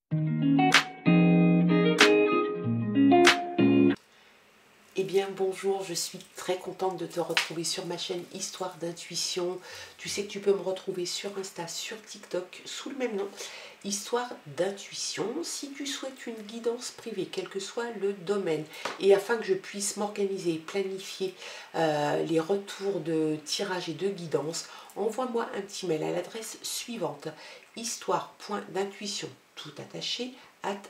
Eh bien bonjour, je suis très contente de te retrouver sur ma chaîne Histoire d'intuition. Tu sais que tu peux me retrouver sur Insta, sur TikTok, sous le même nom, Histoire d'intuition. Si tu souhaites une guidance privée, quel que soit le domaine, et afin que je puisse m'organiser et planifier les retours de tirage et de guidance, envoie-moi un petit mail à l'adresse suivante, histoire.d'intuition, tout attaché,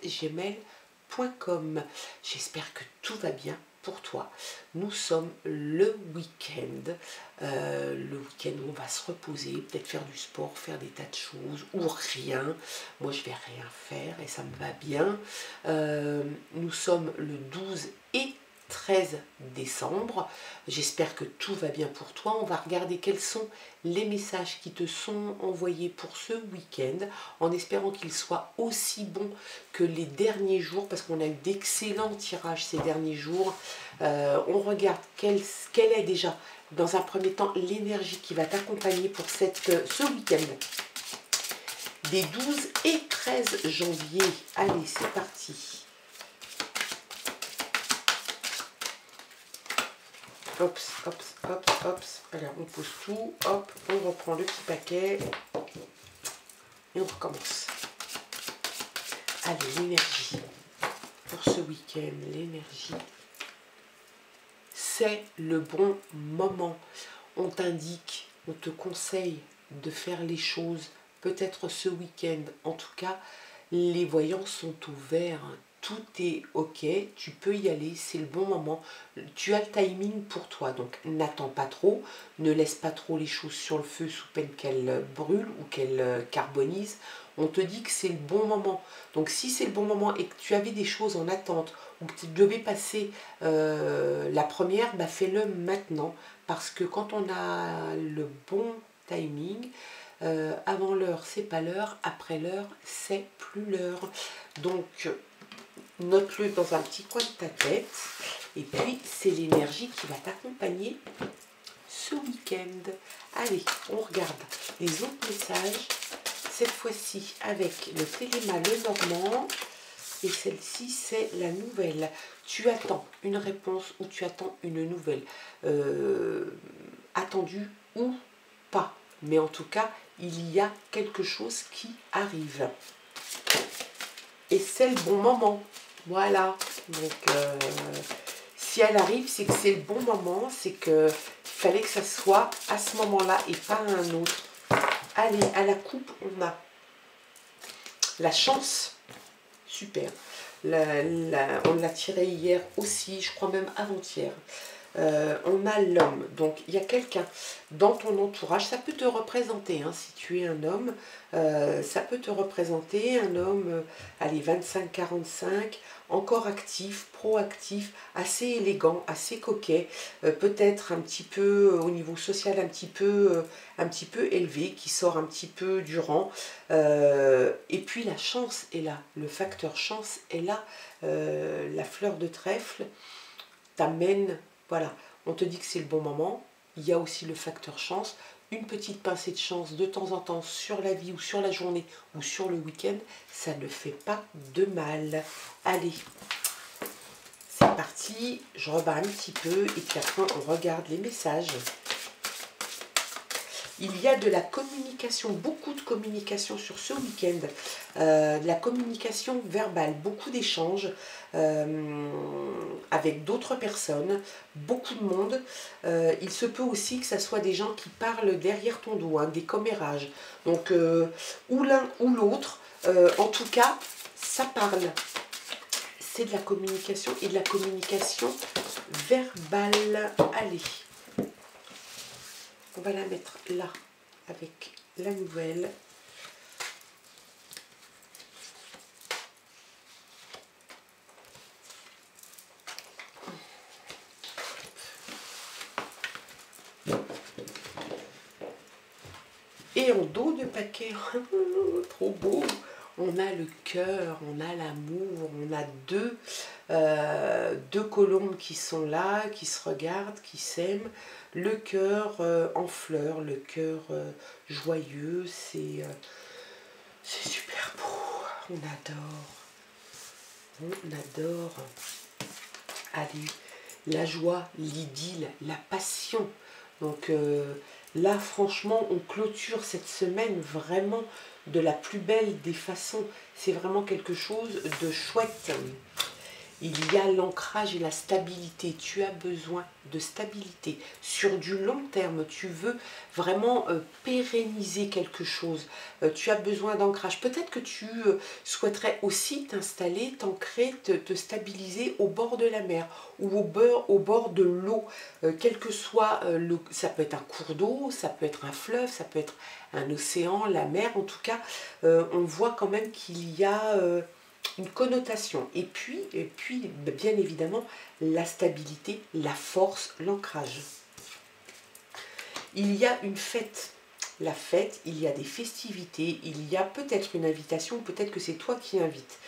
@gmail.com. J'espère que tout va bien pour toi. Nous sommes le week-end. Le week-end où on va se reposer, peut-être faire du sport, faire des tas de choses, ou rien. Moi, je vais rien faire et ça me va bien. Nous sommes le 12 et 13 décembre. J'espère que tout va bien pour toi. On va regarder quels sont les messages qui te sont envoyés pour ce week-end, en espérant qu'ils soient aussi bons que les derniers jours, parce qu'on a eu d'excellents tirages ces derniers jours. On regarde quelle est déjà, dans un premier temps, l'énergie qui va t'accompagner pour ce week-end des 12 et 13 janvier. Allez, c'est parti. Hop, hop, hop, hop. Alors, on pose tout. Hop, on reprend le petit paquet. Et on recommence. Allez, l'énergie. Pour ce week-end, l'énergie. C'est le bon moment. On t'indique, on te conseille de faire les choses. Peut-être ce week-end. En tout cas, les voyants sont ouverts. Tout est ok, tu peux y aller, c'est le bon moment. Tu as le timing pour toi, donc n'attends pas trop, ne laisse pas trop les choses sur le feu sous peine qu'elles brûlent ou qu'elles carbonisent. On te dit que c'est le bon moment. Donc si c'est le bon moment et que tu avais des choses en attente ou que tu devais passer la première, bah fais-le maintenant. Parce que quand on a le bon timing, avant l'heure, c'est pas l'heure, après l'heure, c'est plus l'heure. Donc, note-le dans un petit coin de ta tête. Et puis, c'est l'énergie qui va t'accompagner ce week-end. Allez, on regarde les autres messages. Cette fois-ci, avec le Téléma Lenormand. Et celle-ci, c'est la nouvelle. Tu attends une réponse ou tu attends une nouvelle. Attendue ou pas. Mais en tout cas, il y a quelque chose qui arrive. Et c'est le bon moment. Voilà. Donc, si elle arrive, c'est que c'est le bon moment. C'est qu'il fallait que ça soit à ce moment-là et pas à un autre. Allez, à la coupe, on a la chance. Super. On l'a tiré hier aussi, je crois même avant-hier. On a l'homme, donc il y a quelqu'un dans ton entourage, ça peut te représenter, hein, si tu es un homme, ça peut te représenter un homme, allez, 25-45, encore actif, proactif, assez élégant, assez coquet, peut-être un petit peu au niveau social, un petit peu élevé, qui sort un petit peu du rang, et puis la chance est là, le facteur chance est là, la fleur de trèfle t'amène. Voilà, on te dit que c'est le bon moment. Il y a aussi le facteur chance. Une petite pincée de chance de temps en temps sur la vie ou sur la journée ou sur le week-end, ça ne fait pas de mal. Allez, c'est parti. Je rebats un petit peu et puis après on regarde les messages. Il y a de la communication, beaucoup de communication sur ce week-end, de la communication verbale, beaucoup d'échanges avec d'autres personnes, beaucoup de monde. Il se peut aussi que ce soit des gens qui parlent derrière ton dos, hein, des commérages. Donc, ou l'un ou l'autre, en tout cas, ça parle. C'est de la communication et de la communication verbale. Allez. On va la mettre là, avec la nouvelle. Et en dos de paquet, trop beau, on a le cœur, on a l'amour, on a deux colombes qui sont là, qui se regardent, qui s'aiment. Le cœur en fleurs, le cœur joyeux, c'est super beau. On adore. On adore. Allez, la joie, l'idylle, la passion. Donc là, franchement, on clôture cette semaine vraiment de la plus belle des façons. C'est vraiment quelque chose de chouette. Il y a l'ancrage et la stabilité. Tu as besoin de stabilité. Sur du long terme, tu veux vraiment pérenniser quelque chose. Tu as besoin d'ancrage. Peut-être que tu souhaiterais aussi t'installer, t'ancrer, te stabiliser au bord de la mer ou au bord de l'eau. Quel que soit ça peut être un cours d'eau, ça peut être un fleuve, ça peut être un océan, la mer. En tout cas, on voit quand même qu'il y a une connotation. Et puis, bien évidemment, la stabilité, la force, l'ancrage. Il y a une fête. La fête, il y a des festivités, il y a peut-être une invitation, peut-être que c'est toi qui invites.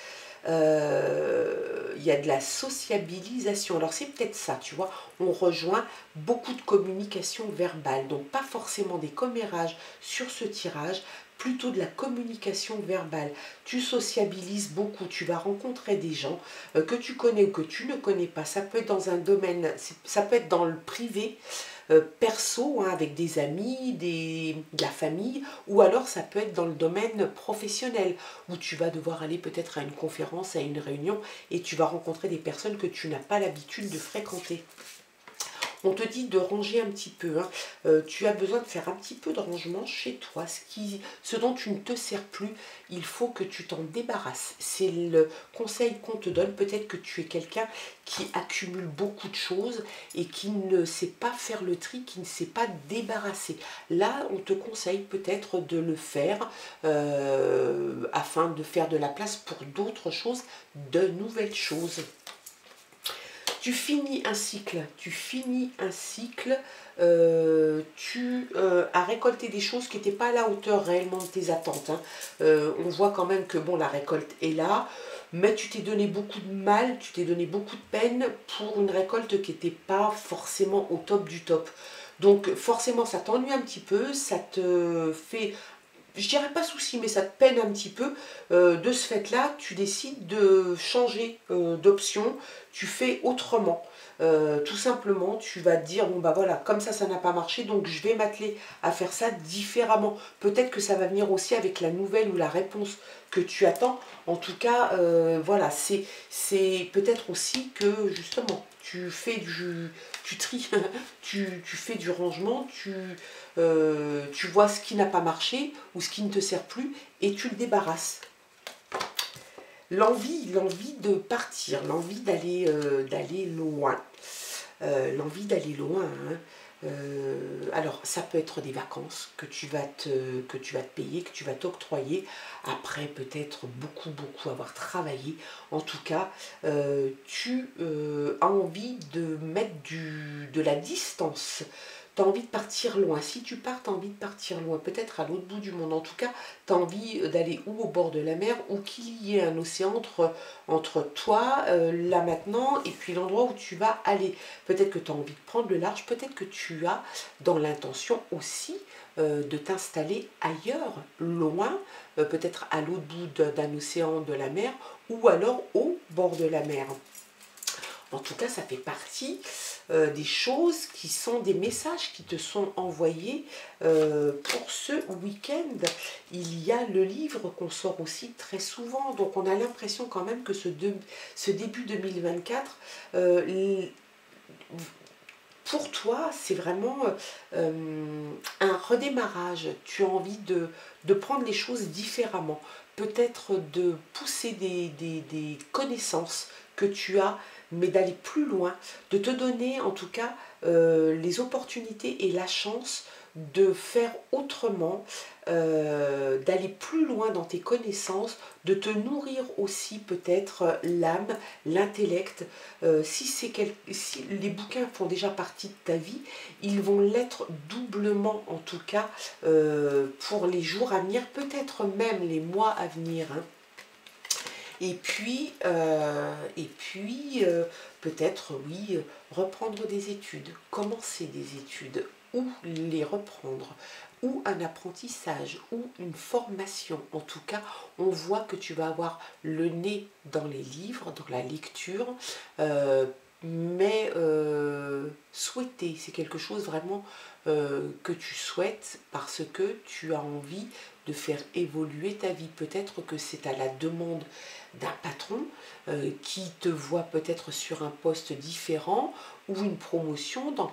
Il y a de la sociabilisation. Alors c'est peut-être ça, tu vois, on rejoint beaucoup de communication verbale, donc pas forcément des commérages sur ce tirage, plutôt de la communication verbale. Tu sociabilises beaucoup, tu vas rencontrer des gens que tu connais ou que tu ne connais pas. Ça peut être dans un domaine, ça peut être dans le privé, perso, hein, avec des amis, de la famille, ou alors ça peut être dans le domaine professionnel, où tu vas devoir aller peut-être à une conférence, à une réunion, et tu vas rencontrer des personnes que tu n'as pas l'habitude de fréquenter. On te dit de ranger un petit peu, hein. Tu as besoin de faire un petit peu de rangement chez toi, ce dont tu ne te sers plus, il faut que tu t'en débarrasses. C'est le conseil qu'on te donne. Peut-être que tu es quelqu'un qui accumule beaucoup de choses et qui ne sait pas faire le tri, qui ne sait pas débarrasser. Là, on te conseille peut-être de le faire afin de faire de la place pour d'autres choses, de nouvelles choses. Tu finis un cycle, tu as récolté des choses qui n'étaient pas à la hauteur réellement de tes attentes, hein. On voit quand même que bon, la récolte est là, mais tu t'es donné beaucoup de mal, tu t'es donné beaucoup de peine pour une récolte qui n'était pas forcément au top du top. Donc forcément ça t'ennuie un petit peu, ça te fait, je dirais pas souci, mais ça te peine un petit peu. De ce fait-là, tu décides de changer d'option, tu fais autrement. Tout simplement, tu vas te dire, bon bah voilà, comme ça n'a pas marché, donc je vais m'atteler à faire ça différemment. Peut-être que ça va venir aussi avec la nouvelle ou la réponse que tu attends. En tout cas, voilà, c'est peut-être aussi que justement, tu tries, tu fais du rangement, tu vois ce qui n'a pas marché ou ce qui ne te sert plus et tu le débarrasses. L'envie de partir, l'envie d'aller loin. L'envie d'aller loin. Hein. Alors, ça peut être des vacances que tu vas te payer, que tu vas t'octroyer, après peut-être beaucoup avoir travaillé. En tout cas, tu as envie de mettre de la distance. Tu as envie de partir loin. Si tu pars, tu as envie de partir loin, peut-être à l'autre bout du monde. En tout cas, tu as envie d'aller ou au bord de la mer ou qu'il y ait un océan entre toi, là maintenant, et puis l'endroit où tu vas aller. Peut-être que tu as envie de prendre le large, peut-être que tu as dans l'intention aussi de t'installer ailleurs, loin, peut-être à l'autre bout d'un océan, de la mer, ou alors au bord de la mer. En tout cas, ça fait partie des choses qui sont des messages qui te sont envoyés pour ce week-end. Il y a le livre qu'on sort aussi très souvent, donc on a l'impression quand même que ce début 2024, pour toi, c'est vraiment un redémarrage. Tu as envie de prendre les choses différemment, peut-être de pousser des connaissances que tu as, mais d'aller plus loin, de te donner en tout cas les opportunités et la chance de faire autrement, d'aller plus loin dans tes connaissances, de te nourrir aussi peut-être l'âme, l'intellect. Si les bouquins font déjà partie de ta vie, ils vont l'être doublement en tout cas pour les jours à venir, peut-être même les mois à venir. Hein. Et puis peut-être, oui, reprendre des études, commencer des études, ou les reprendre, ou un apprentissage, ou une formation. En tout cas, on voit que tu vas avoir le nez dans les livres, dans la lecture, mais souhaiter, c'est quelque chose vraiment que tu souhaites parce que tu as envie de faire évoluer ta vie. Peut-être que c'est à la demande d'un patron qui te voit peut-être sur un poste différent ou une promotion. Dans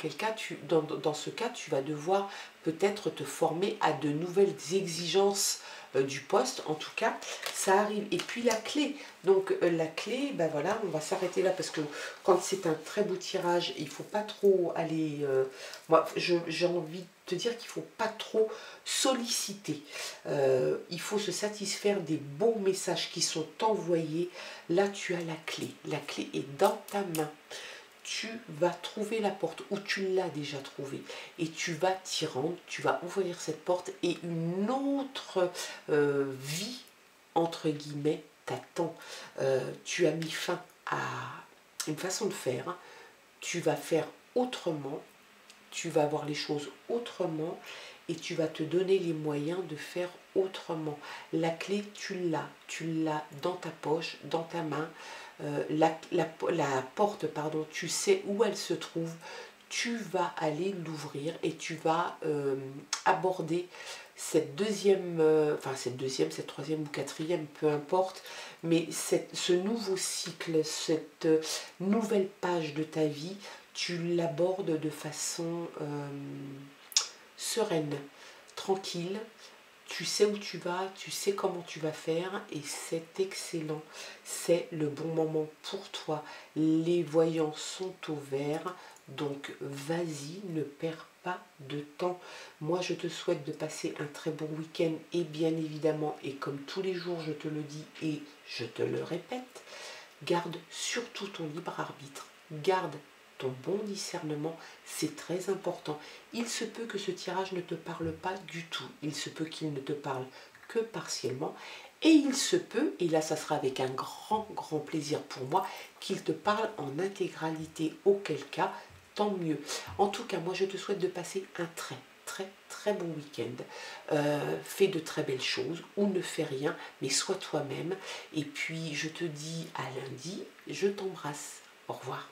ce cas, tu vas devoir peut-être te former à de nouvelles exigences du poste. En tout cas, ça arrive. Et puis la clé. Donc la clé, ben voilà, on va s'arrêter là parce que quand c'est un très beau tirage, il ne faut pas trop aller... moi, j'ai envie de te dire qu'il ne faut pas trop solliciter. Il faut se satisfaire des bons messages qui sont envoyés. Là, tu as la clé. La clé est dans ta main. Tu vas trouver la porte, ou tu l'as déjà trouvée, et tu vas t'y rendre, tu vas ouvrir cette porte, et une autre vie, entre guillemets, t'attend. Tu as mis fin à une façon de faire, hein. Tu vas faire autrement, tu vas voir les choses autrement, et tu vas te donner les moyens de faire autrement. La clé, tu l'as dans ta poche, dans ta main. La porte, pardon, tu sais où elle se trouve, tu vas aller l'ouvrir et tu vas aborder cette cette troisième ou quatrième, peu importe, mais ce nouveau cycle, cette nouvelle page de ta vie, tu l'abordes de façon sereine, tranquille. Tu sais où tu vas, tu sais comment tu vas faire et c'est excellent. C'est le bon moment pour toi. Les voyants sont au vert, donc vas-y, ne perds pas de temps. Moi, je te souhaite de passer un très bon week-end et bien évidemment, et comme tous les jours, je te le dis et je te le répète, garde surtout ton libre arbitre. Garde ton bon discernement, c'est très important. Il se peut que ce tirage ne te parle pas du tout. Il se peut qu'il ne te parle que partiellement. Et il se peut, et là ça sera avec un grand plaisir pour moi, qu'il te parle en intégralité, auquel cas, tant mieux. En tout cas, moi je te souhaite de passer un très bon week-end. Fais de très belles choses ou ne fais rien, mais sois toi-même. Et puis je te dis à lundi, je t'embrasse. Au revoir.